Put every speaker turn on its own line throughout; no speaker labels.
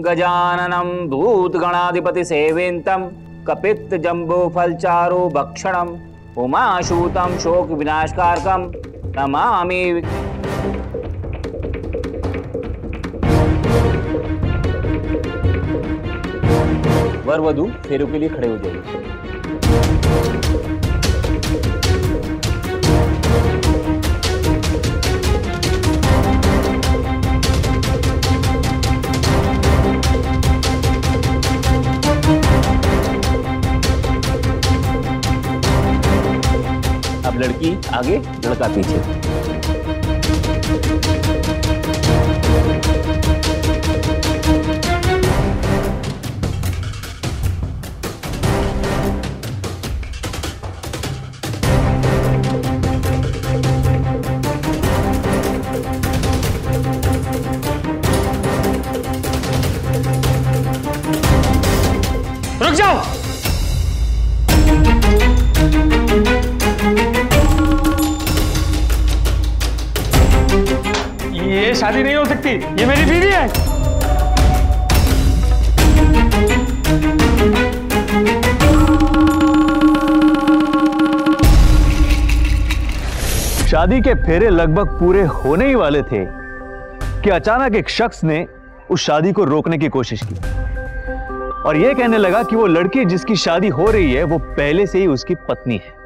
गजाननं भूतगणाधिपति सेवेन्तं कपित्त जम्बो फलचारु भक्षणम उमाशूतम शोक विनाशकारकम नमामि। वर वधू फेरों के लिए खड़े हो जाइए। अब लड़की आगे, लड़का पीछे।
रुक जाओ। ये शादी नहीं हो सकती, ये मेरी बीवी है।
शादी के फेरे लगभग पूरे होने ही वाले थे कि अचानक एक शख्स ने उस शादी को रोकने की कोशिश की और यह कहने लगा कि वो लड़की जिसकी शादी हो रही है वो पहले से ही उसकी पत्नी है।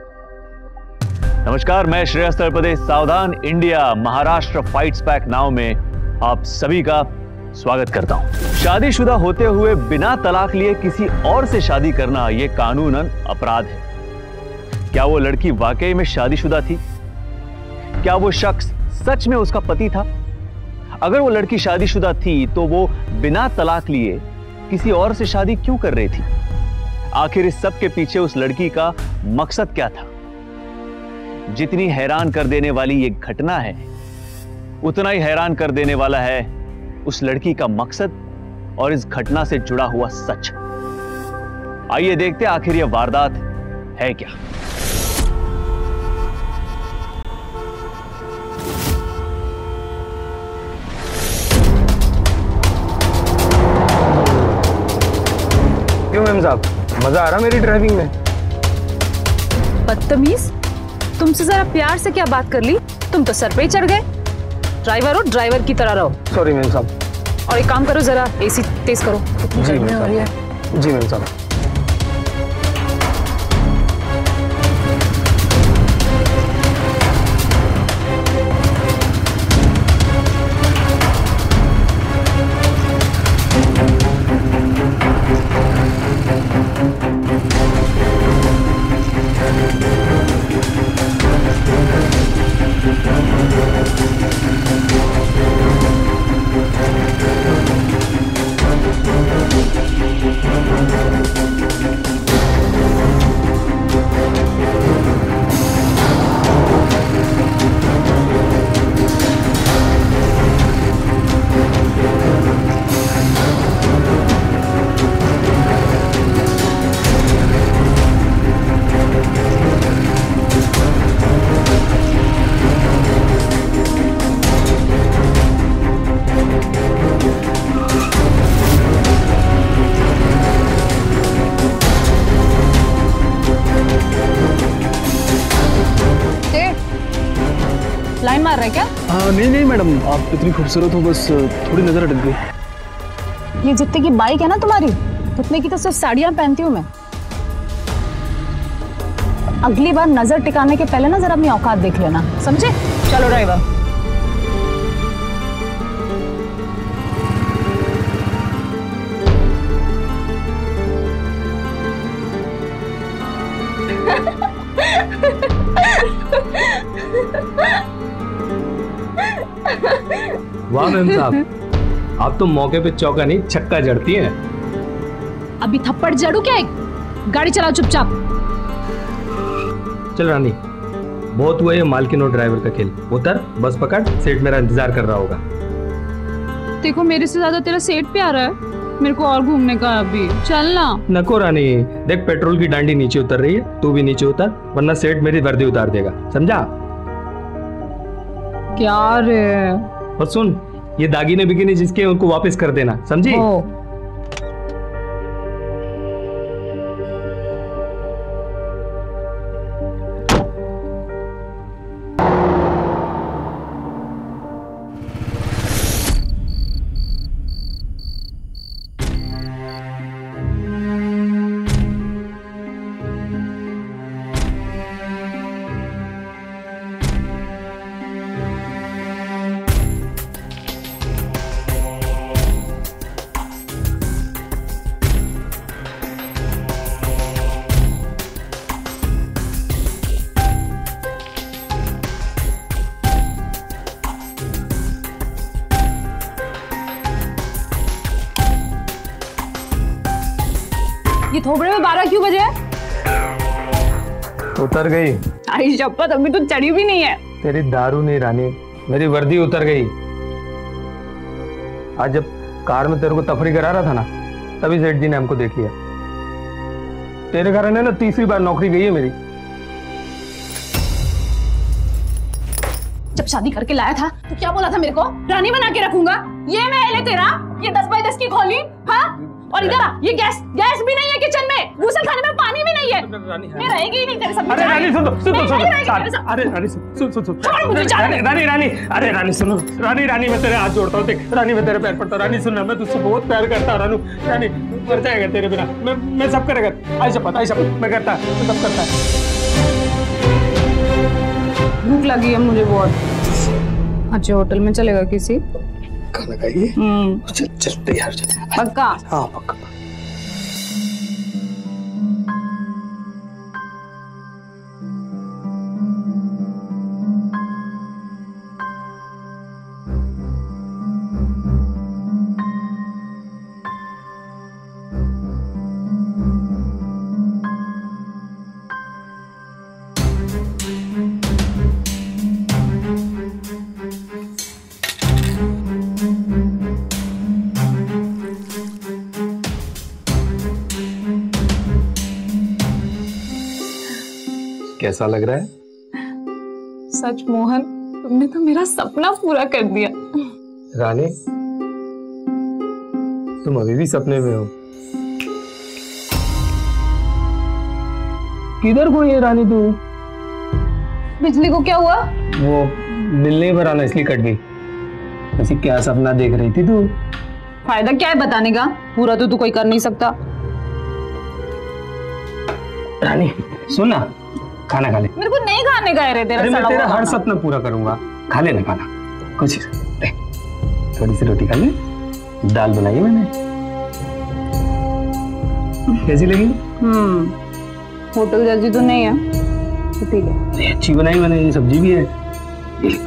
नमस्कार, मैं श्रेयस तलपदे सावधान India Maharashtra fights back now में आप सभी का स्वागत करता हूं। शादीशुदा होते हुए बिना तलाक लिए किसी और से शादी करना यह कानूनन अपराध है। क्या वो लड़की वाकई में शादीशुदा थी? क्या वो शख्स सच में उसका पति था? अगर वो लड़की शादीशुदा थी तो वो बिना तलाक लिए किसी और से शादी क्यों कर रही थी? आखिर इस सब के पीछे उस लड़की का मकसद क्या था? जितनी हैरान कर देने वाली ये घटना है, उतना ही हैरान कर देने वाला है उस लड़की का मकसद और इस घटना से जुड़ा हुआ सच। आइए देखते हैं आखिर यह वारदात है क्या।
क्यों मैम साहब, मजा आ रहा मेरी ड्राइविंग में?
बदतमीज, तुमसे जरा प्यार से क्या बात कर ली? तुम तो सर पे ही चढ़ गए। ड्राइवर हो, ड्राइवर की तरह रहो।
सॉरी मैम साहब।
और एक काम करो, जरा एसी तेज करो।
जी मैम साहब। जी मैम साहब।
लाइन मार रहे क्या?
हाँ नहीं मैडम, आप इतनी खूबसूरत हो, बस थोड़ी नजर अटक गई।
ये जितने की बाइक है ना तुम्हारी, उतने की तो सिर्फ साड़ियां पहनती हूँ मैं। अगली बार नजर टिकाने के पहले ना जरा अपनी औकात देख लेना, समझे? चलो ड्राइवर।
वाह मैम साहब, आप तो मौके पे चौका नहीं छक्का जड़ती हैं।
अभी थप्पड़ जड़ू क्या? गाड़ी चलाओ चुपचाप।
चल रानी, बहुत हुआ ये मालकिन और ड्राइवर का खेल। उतर, बस पकड़, सेठ मेरा इंतजार कर रहा होगा।
देखो मेरे से ज्यादा तेरा सेठ पे आ रहा है, मेरे को और घूमने का अभी। चल ना।
नको रानी, देख पेट्रोल की डांडी नीचे उतर रही है, तू भी नीचे उतर, वरना सेठ मेरी वर्दी उतार देगा, समझा?
क्या रे?
और सुन, ये दागिने बिगिने जिसके उनको वापस कर देना, समझी?
ओ, ये थोबड़े में 12 क्यों बजे?
उतर गई।
आई शपथ, अभी तो चढ़ी भी नहीं है।
तेरी दारू नहीं रानी, मेरी वर्दी उतर गई। आज जब कार में तेरे को तफरी करा रहा था ना, तभी सेठ जी ने हमको देख लिया। तेरे कारण है ना तीसरी बार नौकरी गई है मेरी।
जब शादी करके लाया था तो क्या बोला था मेरे को? रानी बना के रखूंगा। ये महल है तेरा, ये 10 बाय 10 की खोली, हाँ? और इधर आ, ये गैस भी नहीं है किचन में, गुसलखाने में पानी भी नहीं है। मैं रहेगी ही नहीं तेरे साथ।
अरे रानी सुनो, अरे रानी सुन
छोड़ मुझे,
रानी, अरे रानी सुनो, रानी मैं तेरे हाथ जोड़ता हूँ, देख रानी मैं तेरे पैर पड़ता हूँ। रानी सुनना, मैं तुझसे बहुत प्यार करता हूँ रानू। रानी मर जाएगा तेरे बिना, मैं सब करेगा। आई शपथ मैं करता, मैं सब करता है।
भूख लगी है मुझे बहुत। अच्छे होटल में चलेगा किसी?
खाना खाइए। चल तैयार चल।
पक्का?
हाँ पक्का। कैसा लग रहा है?
सच मोहन, तुमने तो मेरा सपना पूरा कर दिया।
रानी, तुम अभी भी सपने में हो। किधर को ये रानी तू?
बिजली को क्या हुआ?
वो बिल नहीं भराना इसलिए कट गई। ऐसी क्या सपना देख रही थी तू?
फायदा क्या है बताने का? पूरा तो तू कोई कर नहीं सकता।
रानी सुन ना, खाना खा ले।
मेरे को नहीं खाने का है रे तेरा।
अरे मैं
सड़ा
तेरा
हुआ
हर
खाना।
सपना पूरा करूंगा। खा लेना खाना, कुछ ले। थोड़ी सी रोटी खा ले, दाल बनाई है मैंने। कैसी लगी?
होटल जैसी तो नहीं है, तो ठीक है।
अच्छी बनाई मैंने, ये सब्जी भी है। ये ले।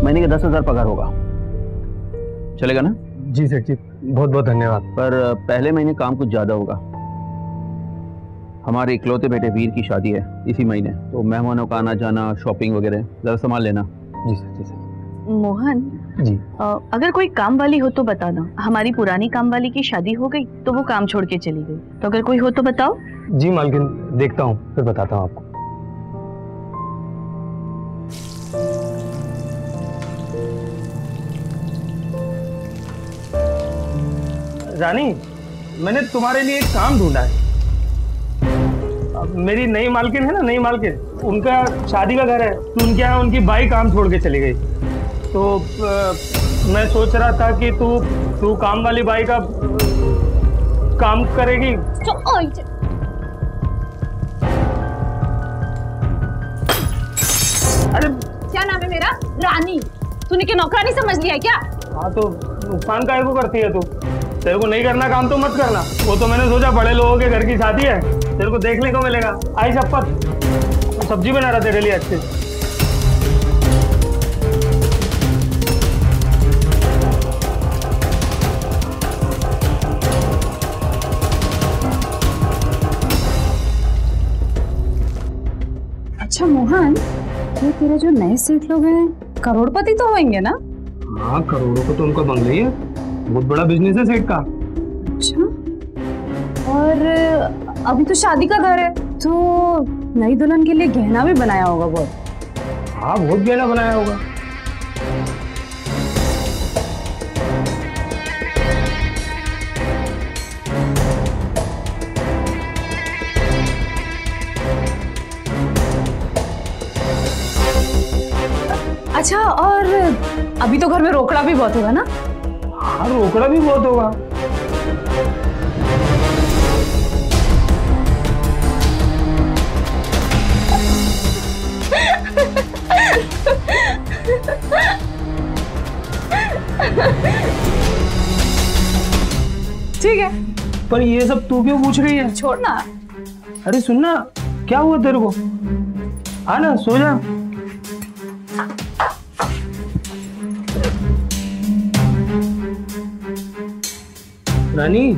महीने का 10,000 पगार होगा, चलेगा ना?
जी सेठ जी, बहुत बहुत धन्यवाद।
पर पहले महीने काम कुछ ज्यादा होगा। हमारे इकलौते बेटे वीर की शादी है इसी महीने, तो मेहमानों का आना जाना, शॉपिंग वगैरह जरा संभाल लेना।
जी सर, जी सर।
मोहन
जी,
अगर कोई काम वाली हो तो बताना। हमारी पुरानी काम वाली की शादी हो गई तो वो काम छोड़ के चली गई, तो अगर कोई हो तो बताओ।
जी मालकिन, देखता हूँ फिर बताता हूँ आपको। रानी, मैंने तुम्हारे लिए एक काम ढूंढा है। मेरी नई मालकिन है ना, नई मालकिन, उनका शादी का घर है, तो उनके यहाँ उनकी बाई काम छोड़ के चली गई। तो मैं सोच रहा था कि तू काम वाली बाई का काम करेगी। अरे
क्या नाम है मेरा? रानी। तूने क्या नौकरानी समझ लिया है क्या?
हाँ, तो नुकसान काहे को करती है तू? तेरे को नहीं करना काम तो मत करना। वो तो मैंने सोचा बड़े लोगों के घर की शादी है, तेरे को देखने को मिलेगा। आई शपथ, सब्जी बना रहा तेरे लिए अच्छी।
अच्छा मोहन, ये तेरे जो नए सेठ लोग हैं करोड़पति तो होंगे ना?
हाँ, करोड़ों को तो उनका बंगला ही है, बहुत बड़ा बिजनेस है सेठ का।
अच्छा, और अभी तो शादी का घर है, तो नई दुल्हन के लिए गहना भी बनाया होगा बहुत।
हाँ, बहुत गहना बनाया होगा।
अच्छा, और अभी तो घर में रोकड़ा भी बहुत होगा ना?
हाँ, रोकड़ा भी बहुत होगा।
ठीक है,
पर ये सब तू क्यों पूछ रही है?
छोड़ना।
अरे सुनना, क्या हुआ तेरे को? आ ना, सो जा। रानी,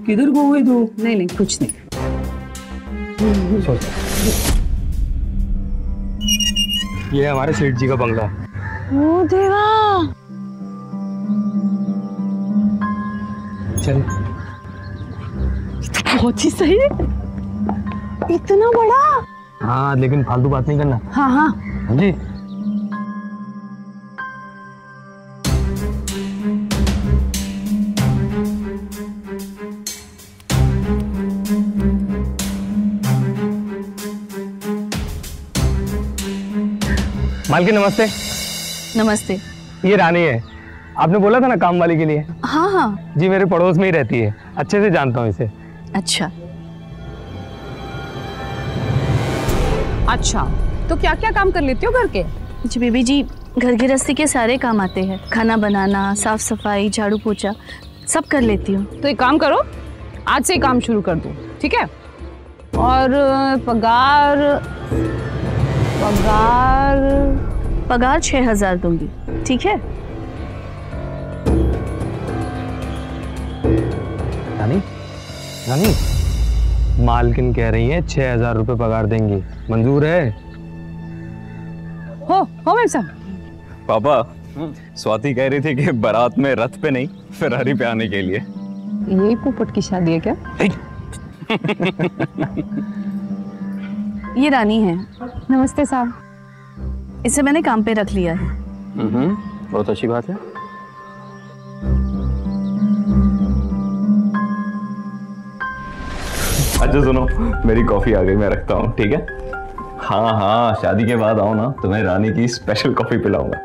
किधर को गई तू?
नहीं नहीं, कुछ नहीं।
सो जा। ये है हमारे सेठ जी का बंगला।
ओ देवा,
चल।
बहुत ही सही है, इतना बड़ा।
हाँ, लेकिन फालतू बात नहीं करना।
हाँ हाँ।
हाँ जी। मालकिन नमस्ते।
नमस्ते।
ये रानी है, आपने बोला था ना काम वाली के लिए।
हाँ हाँ।
जी, मेरे पड़ोस में ही रहती है, अच्छे से जानता हूँ इसे।
अच्छा,
अच्छा, तो क्या क्या काम कर लेती हो घर के?
जी बेबी जी, घर गृहस्थी के सारे काम आते हैं। खाना बनाना, साफ सफाई, झाड़ू पोछा सब कर लेती हूँ।
तो एक काम करो, आज से ही काम शुरू कर दो, ठीक है? और पगार पगार
पगार 6,000 दूंगी, ठीक है?
रानी, रानी, मालकिन कह रही है 6,000 रुपए पगार देंगी, मंजूर है?
हो मेम साहब।
पापा, स्वाति कह रही थी कि बारात में रथ पे नहीं, फरारी पे आने के लिए।
यही पोपट की शादी है क्या?
ये रानी है,
नमस्ते साहब।
इसे मैंने काम पे रख लिया है।
बहुत अच्छी बात है। अच्छा सुनो, मेरी कॉफी आ गई, मैं रखता हूँ, ठीक है? हाँ हाँ, शादी के बाद आओ ना, तुम्हें रानी की स्पेशल कॉफी पिलाऊंगा।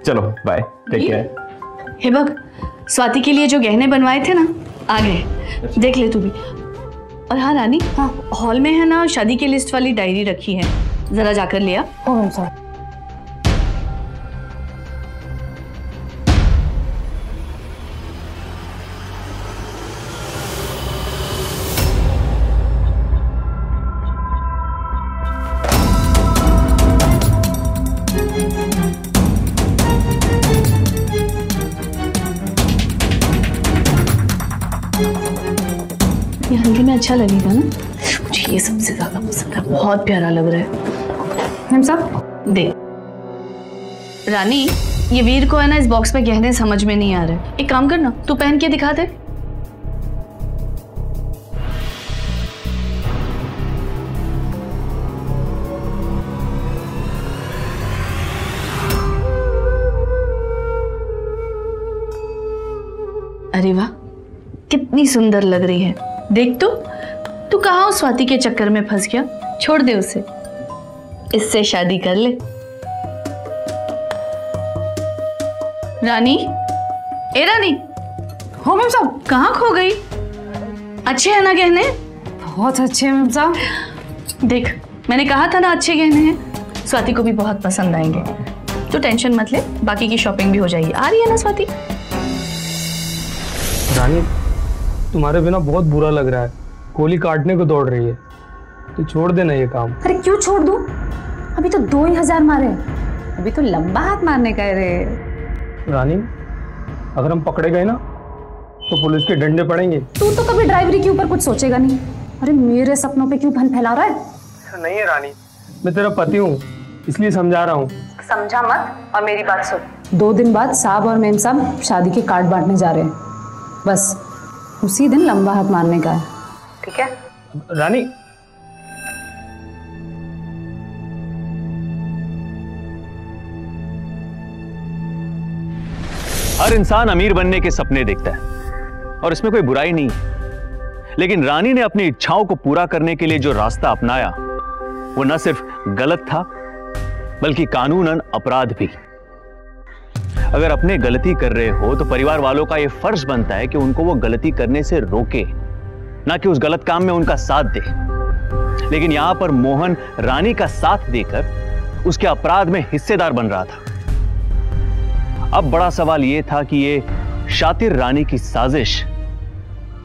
चलो bye, take care.
Hey bug, Swati के लिए जो गहने बनवाए थे ना, आ गए, देख ले तू भी। और हाँ रानी, हाँ हॉल में है ना शादी की लिस्ट वाली डायरी रखी है, जरा जाकर लिया।
हो मेम साहब।
ये हल्दी में अच्छा लगेगा ना? मुझे ये सबसे ज्यादा पसंद है, बहुत प्यारा लग रहा है।
मेम साहब
दे। रानी, ये वीर को है ना इस बॉक्स में गहने समझ में नहीं आ रहे। एक काम करना, तू पहन के दिखा दे। अरे वाह, कितनी सुंदर लग रही है। देख तू कहाँ उस स्वाति के चक्कर में फंस गया? छोड़ दे उसे, इससे शादी कर ले। रानी, ए रानी।
हो मेम साहब।
कहाँ खो गई? अच्छे हैं ना गहने?
बहुत अच्छे हैं मेम साहब।
देख, मैंने कहा था ना अच्छे गहने हैं, स्वाति को भी बहुत पसंद आएंगे। तो टेंशन मत ले, बाकी की शॉपिंग भी हो जाएगी। आ रही है ना स्वाति?
रानी, तुम्हारे बिना बहुत बुरा लग रहा है, गोली काटने को दौड़ रही है, तो छोड़ देना ये काम।
अरे क्यों छोड़ दूं? अभी तो 2 ही हजार मारे, अभी तो लंबा हाथ मारने का है रे।
रानी, अगर हम पकड़े गए ना तो पुलिस के डंडे पड़ेंगे।
तू तो कभी ड्राइवरी के ऊपर कुछ सोचेगा नहीं। अरे मेरे सपनों पे क्यों भन फैला रहा है?
ऐसा नहीं है रानी, मैं तेरा पति हूँ, इसलिए समझा रहा हूँ।
समझा मत और मेरी बात सुन। 2 दिन बाद साहब और मेम साहब शादी के कार्ड बांटने जा रहे हैं। बस
उसी दिन लंबा हाथ मारने का है, ठीक है?
रानी,
हर इंसान अमीर बनने के सपने देखता है और इसमें कोई बुराई नहीं है, लेकिन रानी ने अपनी इच्छाओं को पूरा करने के लिए जो रास्ता अपनाया वो न सिर्फ गलत था बल्कि कानूनन अपराध भी। अगर अपने गलती कर रहे हो तो परिवार वालों का यह फर्ज बनता है कि उनको वो गलती करने से रोके, ना कि उस गलत काम में उनका साथ दे। लेकिन यहां पर मोहन रानी का साथ देकर उसके अपराध में हिस्सेदार बन रहा था। अब बड़ा सवाल यह था कि यह शातिर रानी की साजिश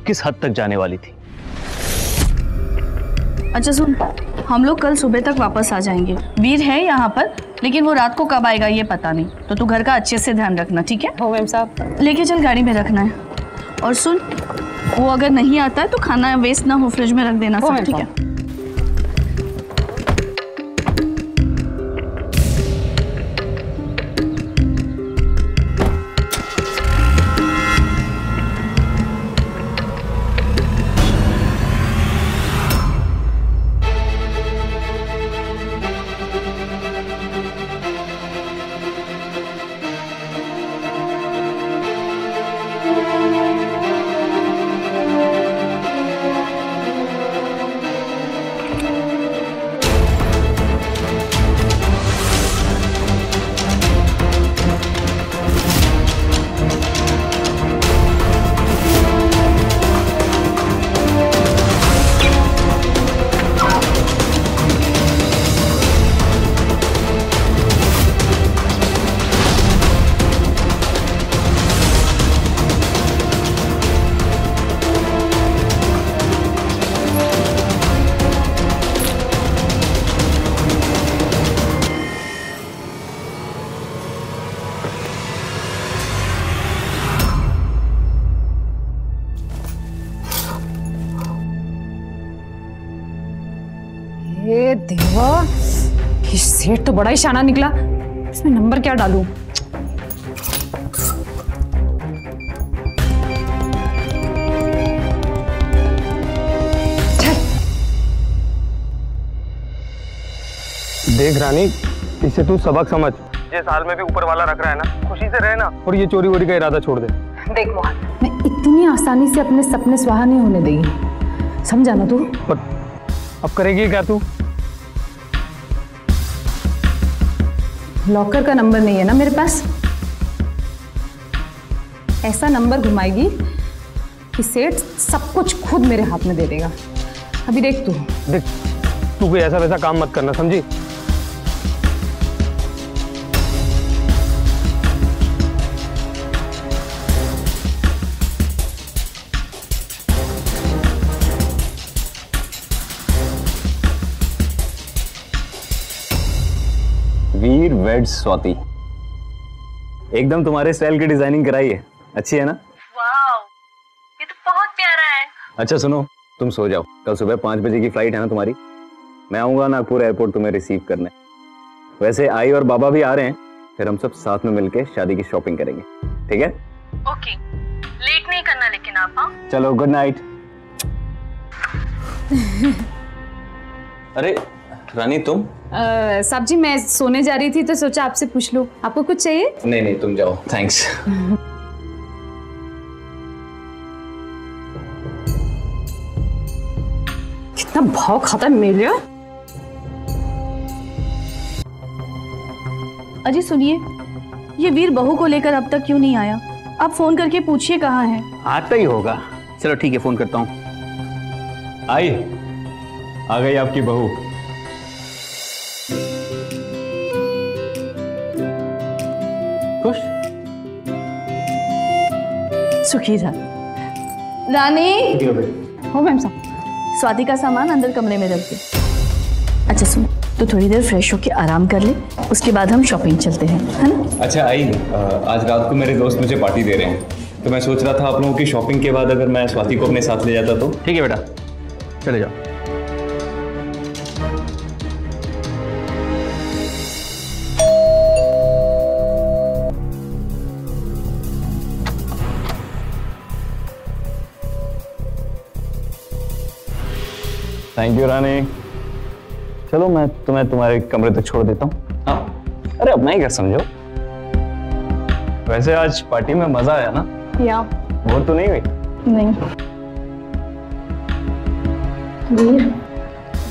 किस हद तक जाने वाली थी।
अच्छा सुन, हम लोग कल सुबह तक वापस आ जाएंगे। वीर है यहाँ पर, लेकिन वो रात को कब आएगा ये पता नहीं, तो तू घर का अच्छे से ध्यान रखना, ठीक है?
हो मैम साहब।
लेके चल, गाड़ी में रखना है। और सुन, वो अगर नहीं आता है तो खाना वेस्ट ना हो, फ्रिज में रख देना सब, ठीक है?
ये देवा, ये सेठ तो बड़ा ही शाना निकला। इसमें नंबर क्या डालूं?
देख रानी, इसे तू सबक समझ। जिस हाल में भी ऊपर वाला रख रहा है ना, खुशी से रहना और ये चोरी वोरी का इरादा छोड़ दे।
देख मोहन, मैं इतनी आसानी से अपने सपने स्वाहा नहीं होने देगी, समझा ना तू?
पर अब करेगी क्या तू?
लॉकर का नंबर नहीं है ना मेरे पास। ऐसा नंबर घुमाएगी कि सेठ सब कुछ खुद मेरे हाथ में दे देगा। अभी देख तू
कोई ऐसा वैसा काम मत करना, समझी?
वीर वेड स्वाति, एकदम तुम्हारे स्टाइल की डिजाइनिंग कराई है, अच्छी है ना?
वाओ, ये तो बहुत प्यारा है।
अच्छा सुनो, तुम सो जाओ, कल सुबह 5 बजे की फ्लाइट है ना तुम्हारी। मैं आऊंगा नागपुर एयरपोर्ट तुम्हें रिसीव करने। वैसे आई और बाबा भी आ रहे हैं, फिर हम सब साथ में मिलके शादी की शॉपिंग करेंगे, ठीक है?
ओके, लेट नहीं करना लेकिन आप। हाँ
चलो, गुड नाइट। अरे रानी, तुम?
साहब जी, मैं सोने जा रही थी तो सोचा आपसे पूछ लूं, आपको कुछ चाहिए?
नहीं नहीं, तुम जाओ, थैंक्स।
कितना भाव खाता है मेरे।
अजी सुनिए, ये वीर बहू को लेकर अब तक क्यों नहीं आया? आप फोन करके पूछिए कहाँ है।
आता ही होगा। चलो ठीक है, फोन करता हूँ।
आई, आ गई आपकी बहू। खुश?
सुखी था। रानी,
हो मैम साहब।
स्वाति का सामान अंदर कमरे में रख दे। अच्छा सुन, तो थोड़ी देर फ्रेश होके आराम कर ले, उसके बाद हम शॉपिंग चलते हैं, है ना?
अच्छा आई, आज रात को मेरे दोस्त मुझे पार्टी दे रहे हैं, तो मैं सोच रहा था आप लोगों की शॉपिंग के बाद अगर मैं स्वाति को अपने साथ ले जाता तो।
ठीक है बेटा, चले जाओ।
थैंक यू रानी। चलो मैं तुम्हें तुम्हारे कमरे तक छोड़ देता हूँ। हाँ, अरे अपना ही घर समझो। वैसे आज पार्टी में मजा आया ना?
या
बोर तो नहीं हुई?
नहीं वीर,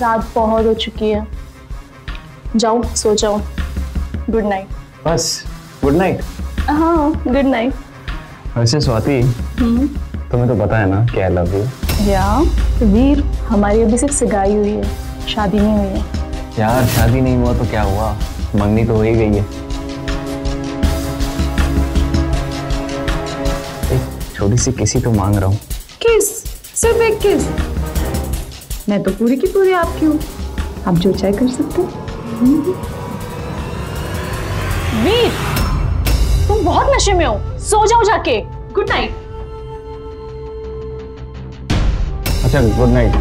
रात बहुत हो चुकी है, जाओ सो जाओ। Good night.
बस गुड नाइट?
हाँ गुड नाइट।
वैसे स्वाति, तुम्हें तो पता है ना कि आई लव यू।
या वीर, हमारी अभी सिर्फ सगाई हुई है, शादी नहीं हुई है।
यार शादी नहीं हुआ तो क्या हुआ, मंगनी तो हो ही गई है। एक छोटी सी किसी तो मांग रहा हूँ।
किस? सिर्फ एक किस? मैं तो पूरी की पूरी आपकी हूँ, आप जो चाहे कर सकते हो।
वीर, तुम बहुत नशे में हो, सो जाओ जाके। Good night.
अच्छा गुड नाइट।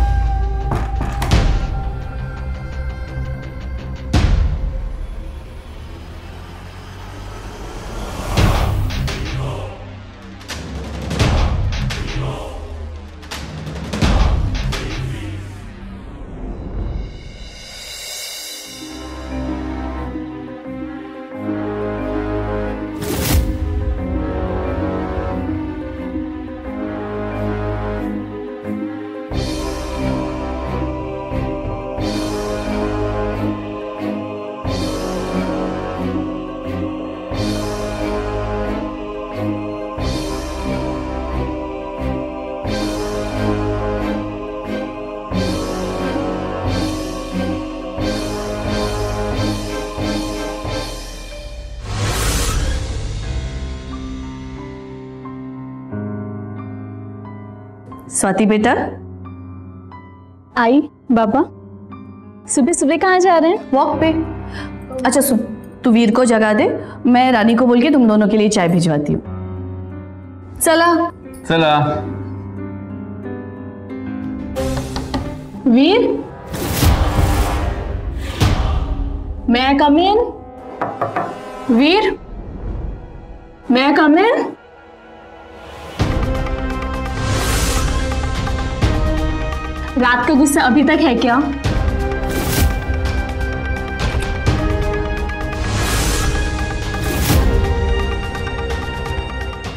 स्वाति बेटा।
आई बाबा, सुबह सुबह कहाँ जा रहे हैं?
वॉक पे। अच्छा सुन, तू वीर को जगा दे, मैं रानी को बोल के तुम दोनों के लिए चाय भिजवाती हूँ। चला
चला।
वीर, मैं कम इन? वीर, मैं कम इन? रात का गुस्सा अभी तक है क्या?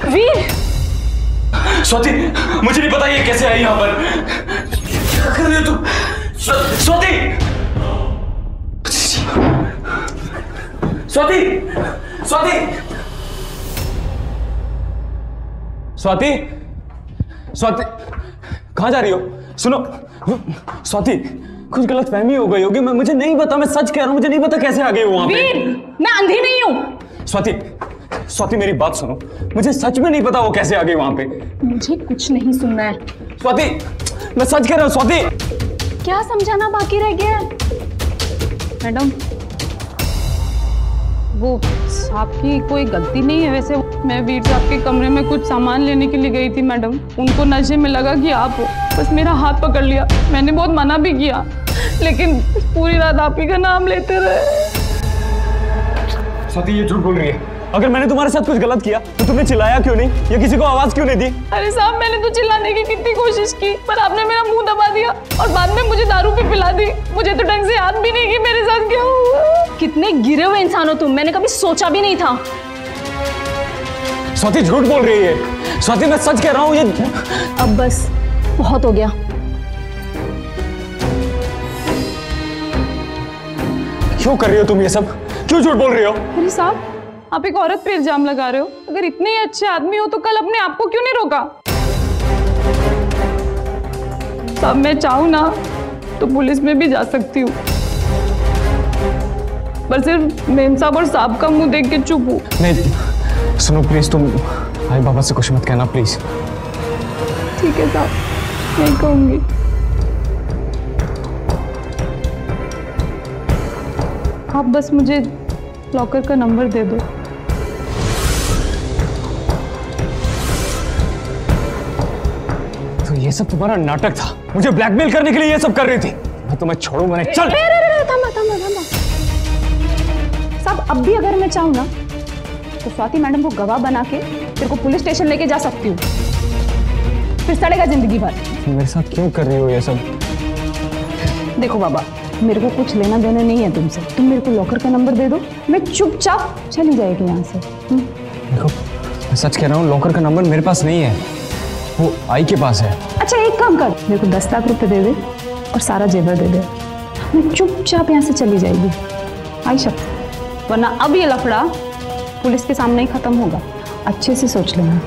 वीर!
स्वाति, मुझे नहीं पता ये कैसे आई यहाँ पर। क्या कर रही हो तुम? स्वाति! स्वाति! स्वाति! स्वाति! स्वाति! कहाँ जा रही हो? सुनो स्वाति, कुछ गलत फहमी हो गई होगी। मुझे नहीं पता, मैं सच कह रहा हूँ, मुझे नहीं पता कैसे आ गई हो वहां पे।
वीर, मैं अंधी नहीं हूँ।
स्वाति, स्वाति मेरी बात सुनो, मुझे सच में नहीं पता वो कैसे आ गई वहां पे।
मुझे कुछ नहीं सुनना है।
स्वाति, मैं सच कह रहा हूँ। स्वाति,
क्या समझाना बाकी रह गया है? मैडम, वो आपकी कोई गलती नहीं है। वैसे मैं वीर साहब के कमरे में कुछ सामान लेने के लिए गई थी मैडम, उनको नशे में लगा कि आप हो, बस मेरा हाथ पकड़ लिया। मैंने बहुत मना भी किया, लेकिन पूरी रात आप ही का नाम लेते रहे।
स्वाति ये झूठ बोल रही है। अगर मैंने तुम्हारे साथ कुछ गलत किया तो तुमने चिल्लाया क्यों नहीं या किसी को आवाज क्यों नहीं दी?
अरे साहब, मैंने तो चिल्लाने की कितनी कोशिश की, पर आपने मेरा मुंह दबा दिया और बाद में मुझे दारू भी पिला दी। मुझे तो ढंग से याद भी नहीं कि मेरे साथ क्या हुआ।
कितने गिरे हुए इंसान हो तुम, मैंने कभी सोचा भी नहीं था।
स्वाति झूठ बोल रही है। स्वाति मैं सच कह रहा हूँ। ये
अब बस बहुत हो गया।
क्यों कर रही हो तुम ये सब? क्यों झूठ बोल रही हो?
अरे साहब, आप एक औरत पे इल्जाम लगा रहे हो। अगर इतने ही अच्छे आदमी हो तो कल अपने आप को क्यों नहीं रोका? साहब मैं चाहूँ ना तो पुलिस में भी जा सकती हूँ, पर सिर्फ मेम साहब और साहब का मुंह देख के चुप हूँ।
नहीं सुनो प्लीज, तुम भाई बाबा से कुछ मत कहना प्लीज।
ठीक है साहब, नहीं कहूंगी। आप बस मुझे लॉकर का नंबर दे दो।
तो ये सब तुम्हारा नाटक था, मुझे ब्लैकमेल करने के लिए ये सब कर रही थी। मैं तुम्हें छोड़ूंगा नहीं। चल
थमा थमा थमा साहब, अब भी अगर मैं चाहूँ ना तो स्वाति मैडम को गवाह बना के तेरे को पुलिस स्टेशन लेके जा सकती हूँ, फिर सड़ेगा जिंदगी भर।
मेरे साथ क्यों कर रही हो ये सब?
देखो बाबा, मेरे को कुछ लेना देना नहीं है तुमसे। तुम मेरे को लॉकर का नंबर दे दो, मैं चुपचाप चली जाएगी यहाँ से।
देखो मैं सच कह रहा हूँ, लॉकर का नंबर मेरे पास नहीं है, वो आई के पास है।
अच्छा एक काम कर, मेरे को 10 लाख रुपए दे दे और सारा जेवर दे दे, मैं चुपचाप यहाँ से चली जाएगी आई शब्द, वरना अब ये लफड़ा पुलिस के सामने ही खत्म होगा। अच्छे से सोच लेना।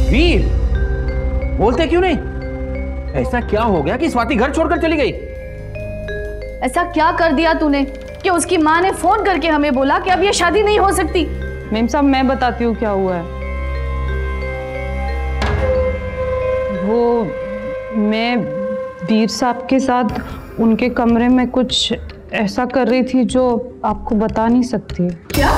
वीर, बोलते क्यों नहीं? ऐसा क्या हो गया कि स्वाति घर छोड़कर चली गई?
ऐसा क्या कर दिया तूने कि उसकी माँ ने फोन करके हमें बोला कि अब ये शादी नहीं हो सकती?
मेम साहब मैं बताती हूँ क्या हुआ है। वो मैं वीर साहब के साथ उनके कमरे में कुछ ऐसा कर रही थी जो आपको बता नहीं सकती।
क्या?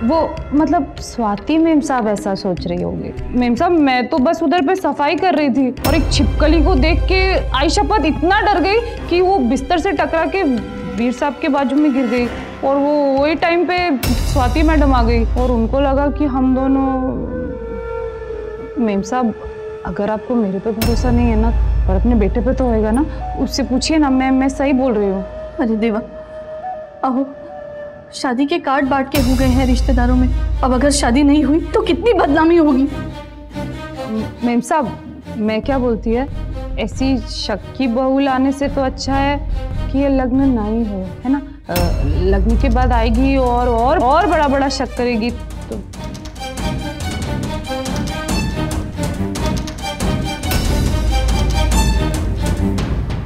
वो मतलब स्वाति मेम साहब ऐसा सोच रही होगी। मेम साहब मैं तो बस उधर पे सफाई कर रही थी और एक छिपकली को देख के आयशा पत इतना डर गई कि वो बिस्तर से टकरा के वीर साहब के बाजू में गिर गई और वो वही टाइम पे स्वाति मैडम आ गई और उनको लगा कि हम दोनों। मेम साहब अगर आपको मेरे पे भरोसा नहीं है ना, पर अपने बेटे पे तो होएगा ना, उससे पूछिए ना, मैं सही बोल रही हूँ।
अरे देवा, अहो शादी के कार्ड बांट के हो गए हैं रिश्तेदारों में, अब अगर शादी नहीं हुई तो कितनी बदनामी होगी।
मेम साहब मैं क्या बोलती है, ऐसी शक की बहू लाने से तो अच्छा है कि ये लग्न नहीं हो, है ना? लग्न के बाद आएगी और बड़ा बड़ा शक करेगी तो।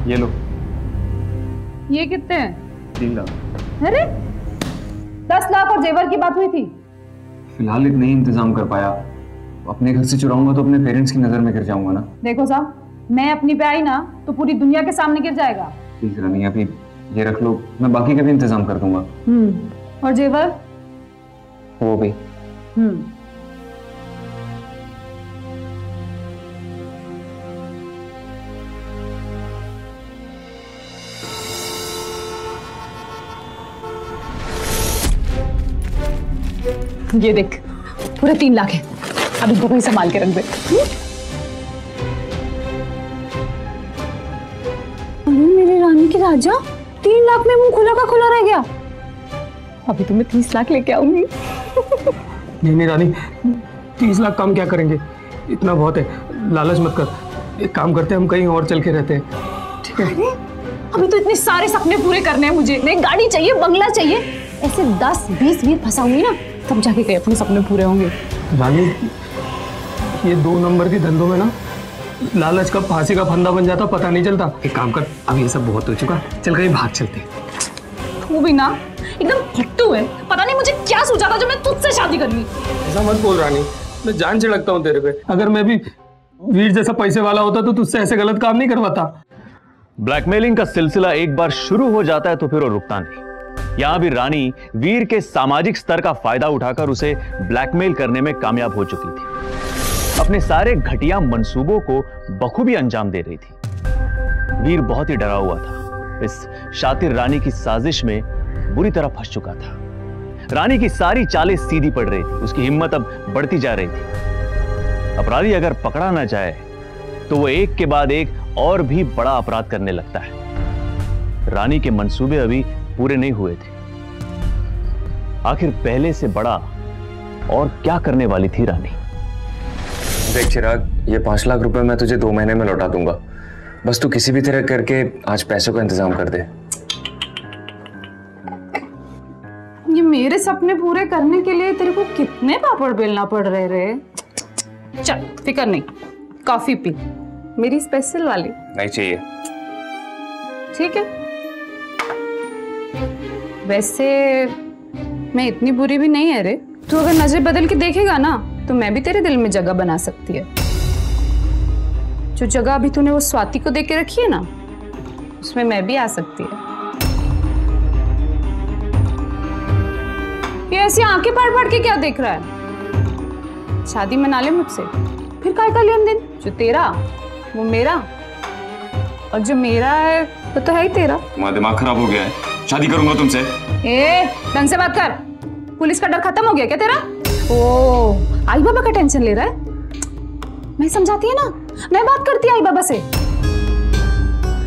ये लो।
ये कितने हैं?
3 लाख।
अरे 10 लाख और जेवर की बात हुई थी।
फिलहाल इतना ही इंतजाम कर पाया, अपने घर से चुराऊंगा तो अपने पेरेंट्स की नजर में गिर जाऊंगा ना।
देखो साहब, मैं अपनी पे आई ना तो पूरी दुनिया के सामने गिर जाएगा।
प्लीज रानी, अभी ये रख लो, मैं बाकी का भी इंतजाम कर दूंगा।
और जेवर?
वो भी।
ये देख, पूरे 3 लाख है, अब इनको कहीं संभाल के रख दे।
मेरी रानी की राजा, 3 लाख में मुंह खुला का खुला रह गया।
अभी तो मैं 30 लाख लेके आऊंगी।
नहीं रानी, 30 लाख कम क्या करेंगे, इतना बहुत है, लालच मत कर। एक काम करते हैं, हम कहीं और चल के रहते हैं, ठीक है?
अभी तो इतने सारे सपने पूरे करने हैं मुझे, एक गाड़ी चाहिए, बंगला चाहिए, ऐसे 10-20 वीर फंसाऊंगी ना तब जाके कहीं अपने सपने पूरे होंगे।
रानी, ये 2 नंबर के धंधों में ना लालच का फांसी का फंदा बन जाता, पता नहीं चलता। एक काम कर, अब ये सब बहुत हो चुका, चल कहीं भाग चलते।
तू भी ना एकदम फट्टू है, पता नहीं मुझे क्या सोचा था जब मैं तुझसे शादी कर ली।
ऐसा मत बोल रानी, मैं जान छिड़कता हूँ तेरे पे। अगर मैं भी वीर जैसा पैसे वाला होता तो तुझसे ऐसे गलत काम नहीं करवाता।
ब्लैकमेलिंग का सिलसिला एक बार शुरू हो जाता है तो फिर वो रुकता नहीं। यहां भी रानी वीर के सामाजिक स्तर का फायदा उठाकर उसे ब्लैकमेल करने में कामयाब हो चुकी थी। अपने सारे घटिया मंसूबों को बखूबी अंजाम दे रही थी। वीर बहुत ही डरा हुआ था, इस शातिर रानी की साजिश में बुरी तरह फंस चुका था। रानी की सारी चालें सीधी पड़ रही थी, उसकी हिम्मत अब बढ़ती जा रही थी। अपराधी अगर पकड़ा ना जाए तो वो एक के बाद एक और भी बड़ा अपराध करने लगता है। रानी के मंसूबे अभी पूरे नहीं हुए थे। आखिर पहले से बड़ा और क्या करने वाली थी रानी?
देख चिराग, ये 5 लाख रुपए मैं तुझे 2 महीने में लौटा दूंगा, बस तू किसी भी तरह करके आज पैसों का इंतजाम कर दे।
ये मेरे सपने पूरे करने के लिए तेरे को कितने पापड़ बेलना पड़ रहे रे। चल फिक्र नहीं, कॉफी पी, मेरी स्पेशल वाली।
नहीं चाहिए।
ठीक है, वैसे मैं इतनी बुरी भी नहीं है रे। तू अगर नजर बदल के देखेगा ना तो मैं भी तेरे दिल में जगह बना सकती है। जो जगह अभी तूने वो स्वाति को दे के रखी है ना, उसमें मैं भी आ सकती है। ये ऐसी आंखें फाड़ फाड़ के क्या देख रहा है? शादी मना ले मुझसे। फिर काय का लेन देन? जो तेरा वो मेरा, और जो मेरा है वो तो है ही तेरा।
तुम्हारा दिमाग खराब हो गया है, शादी करूंगा तुमसे।
ढंग से बात कर। पुलिस का डर खत्म हो गया क्या तेरा? ओ, आई बाबा का टेंशन ले रहा है? मैं समझाती है ना, मैं बात करती है आई बाबा से,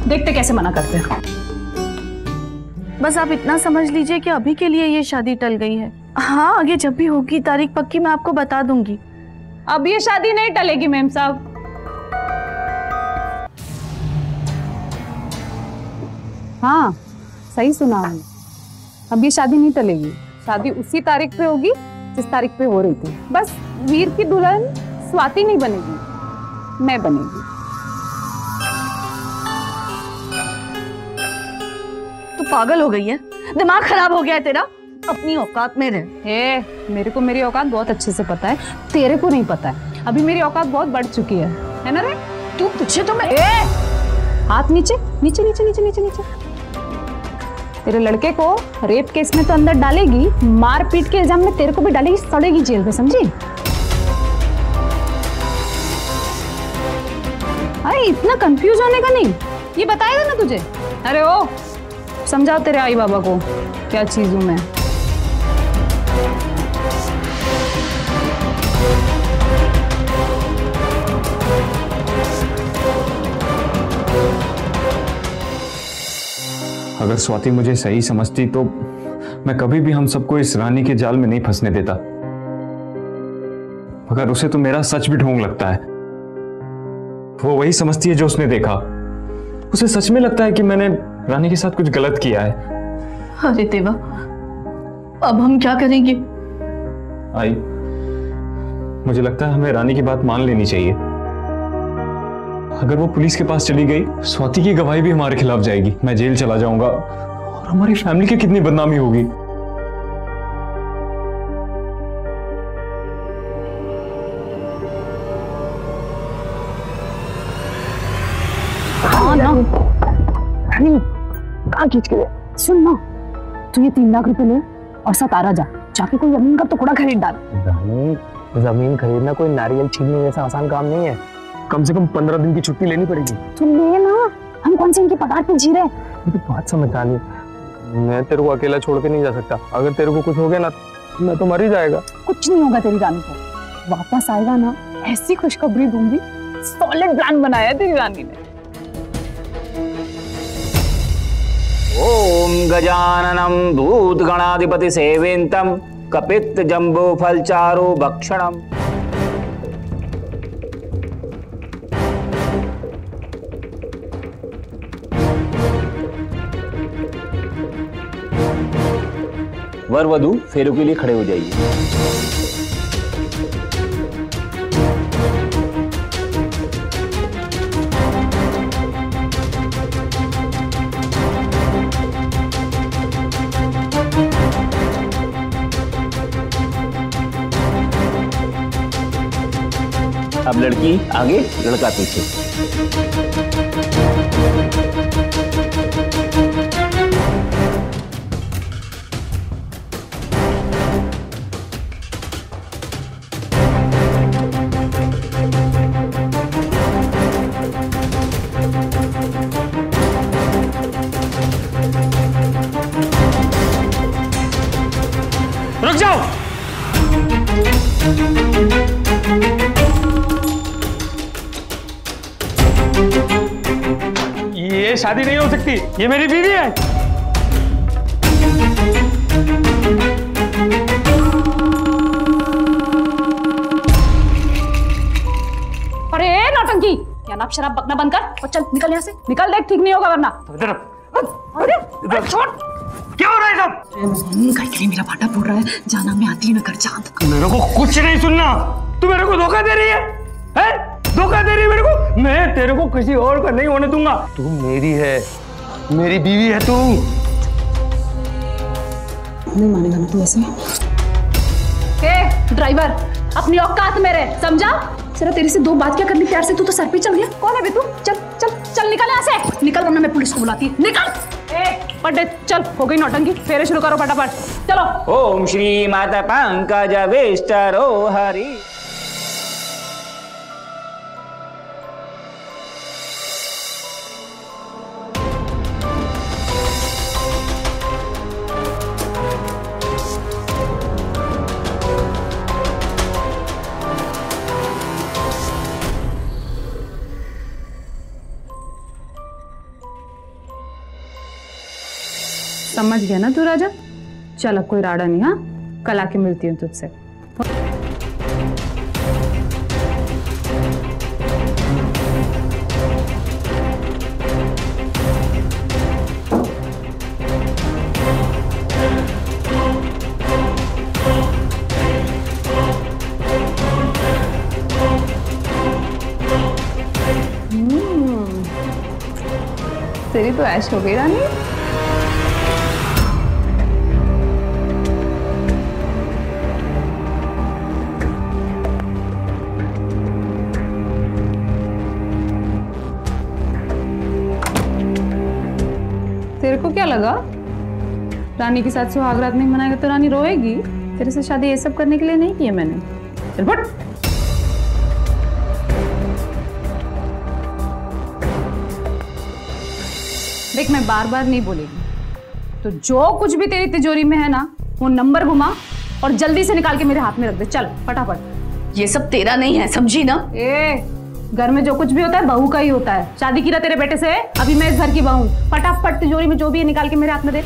देखते कैसे मना करते हैं।
बस आप इतना समझ लीजिए कि अभी के लिए ये शादी टल गई है। हाँ, आगे जब भी होगी तारीख पक्की मैं आपको बता दूंगी।
अब ये शादी नहीं टलेगी मैम साहब। हाँ, सही सुना है। अब ये शादी नहीं टलेगी। शादी उसी तारीख पे होगी जिस तारीख पे हो रही थी। बस वीर की दुल्हन स्वाति नहीं बनेगी, मैं बनेगी।
तू पागल हो गई है? दिमाग खराब हो गया है तेरा? अपनी औकात में रह।
मेरे को मेरी औकात बहुत अच्छे से पता है, तेरे को नहीं पता है। अभी मेरी औकात बहुत बढ़ चुकी है ना रे?
तू तुझे तो मैं
हाथ नीचे नीचे नीचे नीचे नीचे नीचे। तेरे लड़के को रेप केस में तो अंदर डालेगी, मार पीट के इल्जाम में तेरे को भी डालेगी, सड़ेगी जेल में, समझी? अरे इतना कंफ्यूज होने का नहीं, ये बताएगा ना तुझे। अरे ओ, समझाओ तेरे आई बाबा को क्या चीज हूं मैं।
अगर स्वाति मुझे सही समझती तो मैं कभी भी हम सबको इस रानी के जाल में नहीं फंसने देता। मगर उसे तो मेरा सच भी ढोंग लगता है। वो वही समझती है जो उसने देखा। उसे सच में लगता है कि मैंने रानी के साथ कुछ गलत किया है।
अरे देवा, अब हम क्या करेंगे?
आई, मुझे लगता है हमें रानी की बात मान लेनी चाहिए। अगर वो पुलिस के पास चली गई, स्वाति की गवाही भी हमारे खिलाफ जाएगी, मैं जेल चला जाऊंगा और हमारी फैमिली की कितनी बदनामी होगी।
हाँ ना, कहाँ खींच के? सुन ना, तू ये 3 लाख रुपए ले और साथ आरा जाके कोई जमीन का टुकड़ा खरीद डाल।
जमीन खरीदना कोई नारियल छीनने जैसा आसान काम नहीं है। कम से कम 15 दिन की छुट्टी लेनी पड़ेगी।
तू ले ना, हम कौन से इनकी पगार पे जी रहे?
तो बात समझ आ रही। मैं तेरे को अकेला छोड़ के नहीं जा सकता। अगर तेरे को कुछ हो गया ना, मैं तो मर ही जाएगा।
कुछ नहीं होगा तेरी रानी को। वापस आएगा ना, ऐसी खुशखबरी दूंगी। सॉलिड प्लान बनाया है तेरी रानी ने।
ओम गजाननम भूतगणाधिपति सेवितम कपित्त जम्बो फलचारो भक्षणम। वर वधू फेरों के लिए खड़े हो जाइए। अब लड़की आगे, लड़का पीछे।
रुक जाओ। ये शादी नहीं हो सकती, ये मेरी बीवी है।
अरे नौटंकी, क्या नाप शराब बकना बंद कर और चल निकल यहाँ से। निकल, देख ठीक नहीं होगा वरना।
अरे छोड़, क्या हो रहा है सब?
घर के लिए मेरा भाटा फूट रहा है, जाना मैं आती है ना घर चांद।
मेरे को कुछ नहीं सुनना। तू मेरे को धोखा दे रही है? धोखा दे रही है मेरे को? मैं तेरे को किसी और का नहीं होने दूंगा।
तू मेरी है, मेरी बीवी है तू।
नहीं मानेगा ना तू ऐसे। ड्राइवर, अपनी औकात में रह, समझा? जरा तेरे से 2 बात क्या करनी प्यार से, तू तो सर पे चल गया। कौन है बे तू? चल चल चल निकल यहाँ से, निकल वरना मैं पुलिस को बुलाती। निकल। पढ़े चल, हो गई नौटंकी, फेरे शुरू करो फटाफट, चलो।
ओम श्री माता पंकज विष्टरो हरि।
समझ गया ना तू राजा? चल अब कोई राड़ा नहीं, हाँ? कल आके मिलती हूँ तुझसे। तेरी तो ऐश हो गई रानी। तेरे को क्या लगा रानी के साथ सुहाग रात नहीं मनाएगा तो रानी रोएगी? तेरे से शादी ये सब करने के लिए नहीं की है मैंने। चल फट। देख मैं बार बार नहीं बोलेगी, तो जो कुछ भी तेरी तिजोरी में है ना वो नंबर घुमा और जल्दी से निकाल के मेरे हाथ में रख दे। चल फटाफट।
ये सब तेरा नहीं है, समझी ना?
घर में जो कुछ भी होता है बहू का ही होता है। शादी की ना तेरे बेटे से, अभी मैं इस घर की बहू। फटाफट तिजोरी में जो भी है निकाल के मेरे हाथ में दे।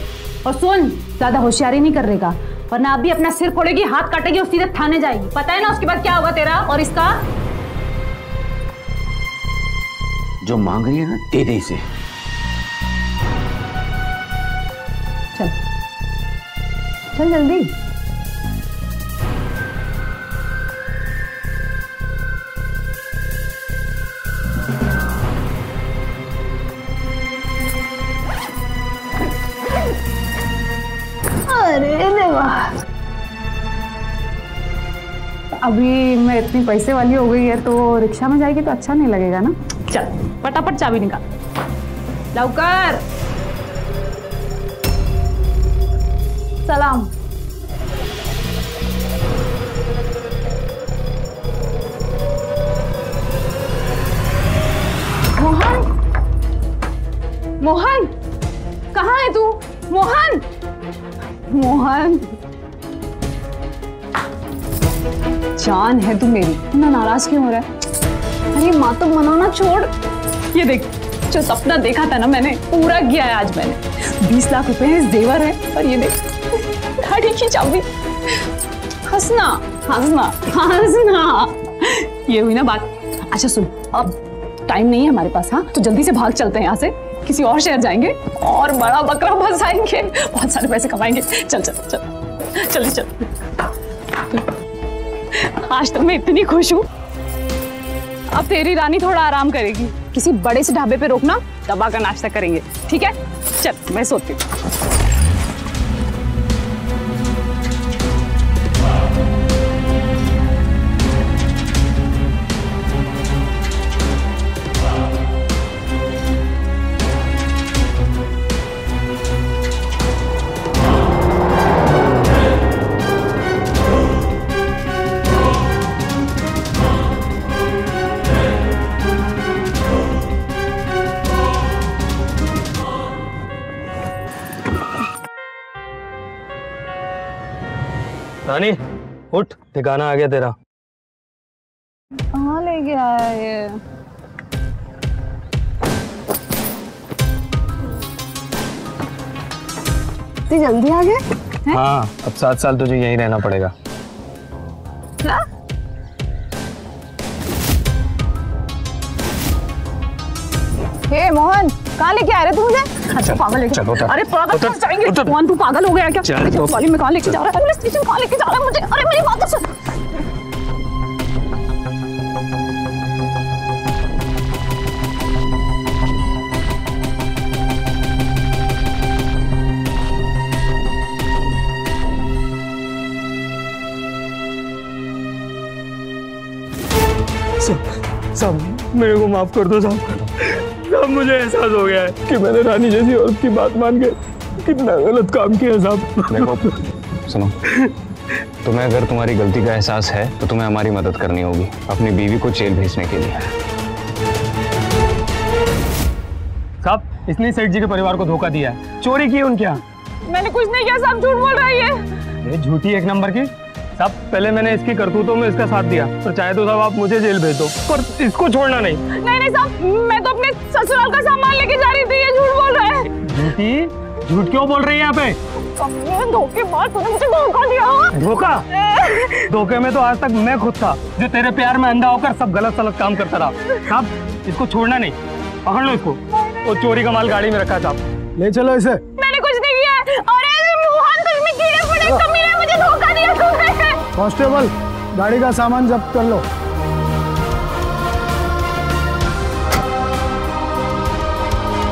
और सुन, ज्यादा होशियारी नहीं कर रहेगा वरना अभी अपना सिर फोड़ेगी, हाथ काटेगी और सीधे थाने जाएगी। पता है ना उसके बाद क्या होगा तेरा और इसका?
जो मांग रही है ना दे दे इसे।
चल चल जल्दी। अरे देवा, अभी मैं इतनी पैसे वाली हो गई है तो रिक्शा में जाएगी तो अच्छा नहीं लगेगा ना। चल फटाफट चाबी निकाल, लवकर। सलाम। मोहन, मोहन कहाँ है तू? मोहन, मोहन जान है तू मेरी। इतना नाराज क्यों हो रहा है? अरे माँ तो मनाना छोड़। ये देख, जो सपना देखा था ना मैंने पूरा किया है आज मैंने। 20 लाख रुपए जेवर है और ये देख गाड़ी की चाबी। हंसना हंसना हंसना, ये हुई ना बात। अच्छा सुन, अब टाइम नहीं है हमारे पास, हाँ? तो जल्दी से भाग चलते हैं यहाँ से, किसी और शहर जाएंगे और बड़ा बकरा फंसाएंगे, बहुत सारे पैसे कमाएंगे। चल चल चल चल चल। आज तो मैं इतनी खुश हूँ। अब तेरी रानी थोड़ा आराम करेगी, किसी बड़े से ढाबे पे रोकना, दबा का नाश्ता करेंगे, ठीक है? चल मैं सोती हूँ।
रानी उठ, ठिकाना आ गया तेरा।
कहाँ ले गया है ये? इतनी जल्दी आ गए?
हाँ, अब 7 साल तुझे यहीं रहना पड़ेगा।
क्या? हे मोहन, कहाँ लेके आ रहे तू मुझे? अच्छा पागल लेके। अरे पागल कहाँ जाएंगे? मोहन तू पागल हो गया क्या? वाली में कहाँ लेके जा रहा है? पुलिस स्टेशन कहाँ लेके जा रहा है मुझे? अरे मेरी बात तो सुन।
साहब मेरे को माफ कर दो साहब। साहब मुझे एहसास हो गया है कि मैंने रानी जैसी औरत की बात मान के कितना गलत काम किया साहब।
देखो सुनो, तुम्हें अगर तुम्हारी गलती का एहसास है तो तुम्हें हमारी मदद करनी होगी अपनी बीवी को जेल भेजने के लिए।
साहब इसने सेठ जी के परिवार को धोखा दिया है, चोरी की है उनके यहाँ।
मैंने कुछ नहीं किया साहब, झूठ बोल रहा है ये।
झूठी एक नंबर की। साहब पहले मैंने इसकी करतूतों में इसका साथ दिया, तो चाहे तो साहब आप मुझे जेल भेज दो, पर इसको छोड़ना नहीं।
नहीं नहीं साहब, मैं तो अपने ससुराल का सामान लेके जा रही थी, ये झूठ बोल रहा है।
झूठी
झूठ क्यों बोल रही है यहाँ पे?
धोखेबाज, तूने मुझे धोखा दिया।
धोखा? धोखे में तो आज तक मैं खुद था, जो तेरे प्यार में अंधा होकर सब गलत सलत काम करता रहा। साहब इसको छोड़ना नहीं, पकड़ लो इसको। वो चोरी का माल गाड़ी में रखा था, ले चलो इसे।
मैंने कुछ नहीं किया। अरे मोहन, तुझमें कीड़े पड़े, कमीने मुझे धोखा दिया तूने।
कांस्टेबल, गाड़ी का सामान जब्त कर लो।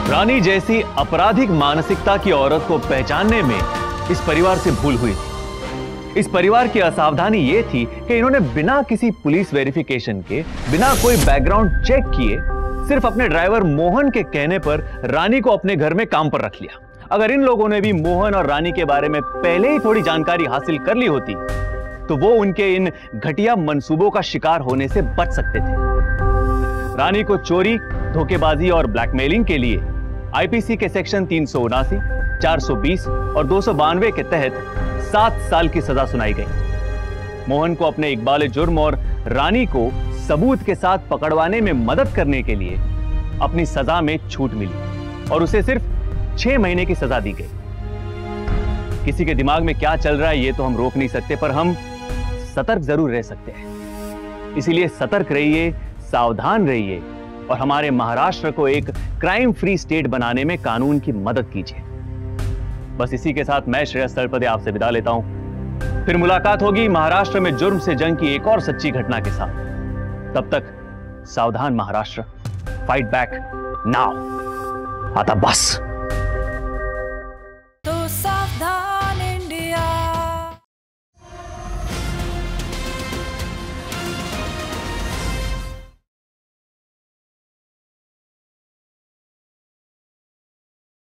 रानी जैसी आपराधिक मानसिकता की औरत को पहचानने में इस परिवार से भूल हुई थी। इस परिवार की असावधानी यह थी कि इन्होंने बिना किसी पुलिस वेरिफिकेशन के, बिना कोई बैकग्राउंड चेक किए, सिर्फ अपने ड्राइवर मोहन के कहने पर रानी को अपने घर में काम पर रख लिया। अगर इन लोगों ने भी मोहन और रानी के बारे में पहले ही थोड़ी जानकारी हासिल कर ली होती तो वो उनके इन घटिया मंसूबों का शिकार होने से बच सकते थे। रानी को चोरी, धोखेबाजी और ब्लैकमेलिंग के लिए आईपीसी के सेक्शन 379, 420 और 292 के तहत 7 साल की सजा सुनाई गई। मोहन को अपने इकबाल जुर्म और रानी को सबूत के साथ पकड़वाने में मदद करने के लिए अपनी सजा में छूट मिली और उसे सिर्फ 6 महीने की सजा दी गई। किसी के दिमाग में क्या चल रहा है ये तो हम रोक नहीं सकते, पर हम सतर्क जरूर रह सकते हैं। इसीलिए सतर्क रहिए, सावधान रहिए और हमारे महाराष्ट्र को एक क्राइम फ्री स्टेट बनाने में कानून की मदद कीजिए। बस इसी के साथ मैं श्रेयस तलपदे आपसे विदा लेता हूं। फिर मुलाकात होगी महाराष्ट्र में जुर्म से जंग की एक और सच्ची घटना के साथ। तब तक सावधान महाराष्ट्र, फाइट बैक नाउ। आता बस।